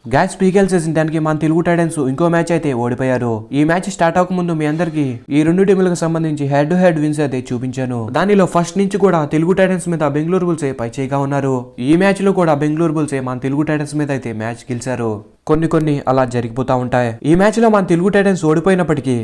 Gas పీకెల్ చేసిన దానికి మన తెలుగు టైటన్స్ ఇంకో మ్యాచ్ అయితే ఓడిపోయారు. ఈ మ్యాచ్ స్టార్ట్ అవ్వక ముందు మీ అందరికి ఈ రెండు టీములకు సంబంధించి హెడ్ టు హెడ్ విన్స్ అయితే చూపించాను. దానిలో ఫస్ట్ నుంచి కూడా తెలుగు టైటన్స్ మీద బెంగళూరు బుల్స్ పై చేయిగా ఉన్నారు. ఈ మ్యాచ్ లో కూడా బెంగళూరు బుల్స్ మన తెలుగు టైటన్స్ మీద అయితే మ్యాచ్ గెలిచారు. కొన్ని అలా జరిగిపోతా ఉంటాయి. ఈ మ్యాచ్ లో మన తెలుగు టైటన్స్ ఓడిపోయినప్పటికీ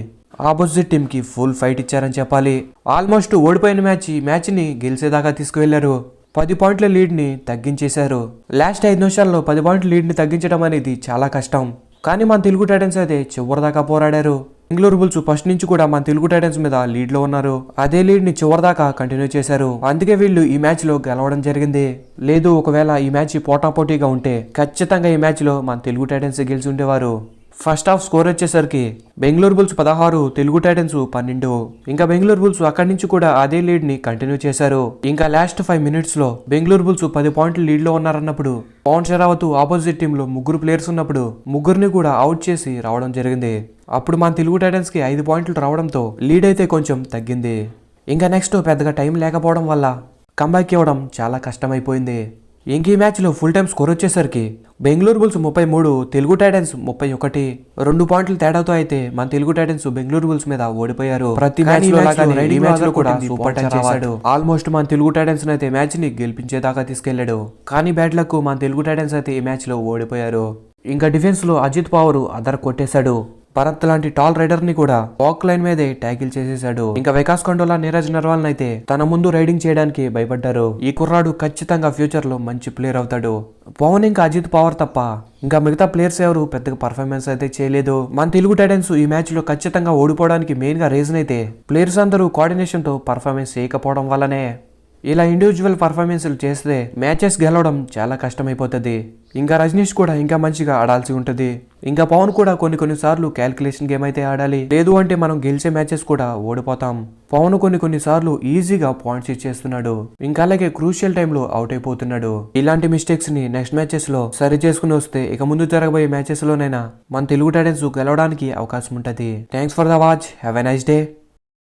ఆపోజిట్ టీమ్ కి ఫుల్ ఫైట్ ఇచ్చారని చెప్పాలి. ఆల్మోస్ట్ ఓడిపోయిన మ్యాచ్ ని గెలిచేదాకా తీసుకువెళ్లారు. 10 పాయింట్ల లీడ్ ని తగ్గించేశారు. లాస్ట్ 5 నిమిషాల్లో 10 పాయింట్ల లీడ్ ని తగ్గించడం అనేది చాలా కష్టం. కానీ మన తెలుగు టైటన్స్ అయితే చివరిదాకా పోరాడారు. బెంగళూరు బుల్స్ ఫస్ట్ నుంచి కూడా మన తెలుగు టైటన్స్ మీద లీడ్ లో ఉన్నారు. అదే లీడ్ ని చివరిదాకా కంటిన్యూ చేశారు. అందుకే వీళ్ళు ఈ మ్యాచ్ లో గెలవడం జరిగింది. లేదు ఒకవేళ ఈ మ్యాచ్ పోటాపోటీగా ఉంటే ఖచ్చితంగా ఈ మ్యాచ్ లో మన తెలుగు టైటన్స్ గెలిచి ఉండేవారు. ఫస్ట్ హాఫ్ స్కోర్ వచ్చేసరికి బెంగళూరు బుల్స్ 16, తెలుగు టైటన్స్ 12. ఇంకా బెంగళూరు బుల్స్ అక్కడి నుంచి కూడా అదే లీడ్ ని కంటిన్యూ చేశారు. ఇంకా లాస్ట్ 5 మినిట్స్ లో బెంగళూరు బుల్స్ 10 పాయింట్ల లీడ్ లో ఉన్నారన్నప్పుడు పవన్ షరావత్ ఆపోజిట్ టీమ్ లో 3 ప్లేయర్స్ ఉన్నప్పుడు ముగ్గురిని కూడా అవుట్ చేసి రావడం జరిగింది. అప్పుడు మన తెలుగు టైటన్స్ కి 5 పాయింట్లు రావడంతో లీడ్ అయితే కొంచెం తగ్గింది. ఇంకా నెక్స్ట్ పెద్దగా టైం లేకపోవడం వల్ల కంబ్యాక్ ఇవ్వడం చాలా కష్టమైపోయింది. ఇంక ఈ మ్యాచ్ లో ఫుల్ టైం స్కోర్ వచ్చేసరికి బెంగళూరు బుల్స్ 33, తెలుగు టైటన్స్ 31. 2 పాయింట్ల తేడాతో అయితే మన తెలుగు టైటన్స్ బెంగళూరు బుల్స్ మీద ఓడిపోయారు. ప్రతి మ్యాచ్ లో కూడా సూపర్ టైం చేశాడు. ఆల్మోస్ట్ మన తెలుగు టైటన్స్ అయితే మ్యాచ్ ని గెలిపించేదాకా తీసుకెళ్లాడు. కానీ బ్యాడ్ లక్ మన తెలుగు టైటన్స్ అయితే ఈ మ్యాచ్ లో ఓడిపోయారు. ఇంకా డిఫెన్స్ లో అజిత్ పవార్ అదర్ కొట్టేశాడు. భరత్ లాంటి టాల్ రైడర్ ని కూడా వాక్ లైన్ మీదే ట్యాకిల్ చేసేశాడు. ఇంకా వికాస్ ఖండోలా, నీరజ్ నర్వాల్ అయితే తన ముందు రైడింగ్ చేయడానికి భయపడ్డారు. ఈ కుర్రాడు ఖచ్చితంగా ఫ్యూచర్ లో మంచి ప్లేయర్ అవుతాడు. పవన్ ఇంకా అజిత్ పవార్ తప్ప ఇంకా మిగతా ప్లేయర్స్ ఎవరు పెద్దగా పర్ఫార్మెన్స్ అయితే చేయలేదు. మన తెలుగు టైటన్స్ ఈ మ్యాచ్ లో ఖచ్చితంగా ఓడిపోవడానికి మెయిన్ గా రీజన్ అయితే ప్లేయర్స్ అందరూ కోఆర్డినేషన్ తో పర్ఫార్మెన్స్ చేయకపోవడం వల్లనే. ఇలా ఇండివిజువల్ పర్ఫార్మెన్స్లు చేస్తే మ్యాచెస్ గెలవడం చాలా కష్టమైపోతుంది. ఇంకా రజనీష్ కూడా ఇంకా మంచిగా ఆడాల్సి ఉంటుంది. ఇంకా పవన్ కూడా కొన్ని సార్లు క్యాల్కులేషన్ గేమ్ అయితే ఆడాలి. లేదు అంటే మనం గెలిచే మ్యాచెస్ కూడా ఓడిపోతాం. పవన్ కొన్ని సార్లు ఈజీగా పాయింట్స్ ఇచ్చేస్తున్నాడు. ఇంకా అలాగే క్రూషియల్ టైంలో అవుట్ అయిపోతున్నాడు. ఇలాంటి మిస్టేక్స్ ని నెక్స్ట్ మ్యాచెస్ లో సరి చేసుకుని వస్తే ఇక ముందు జరగబోయే మ్యాచెస్ లోనైనా మన తెలుగు టైటన్స్ గెలవడానికి అవకాశం ఉంటుంది. Thanks for the watch. Have a nice day.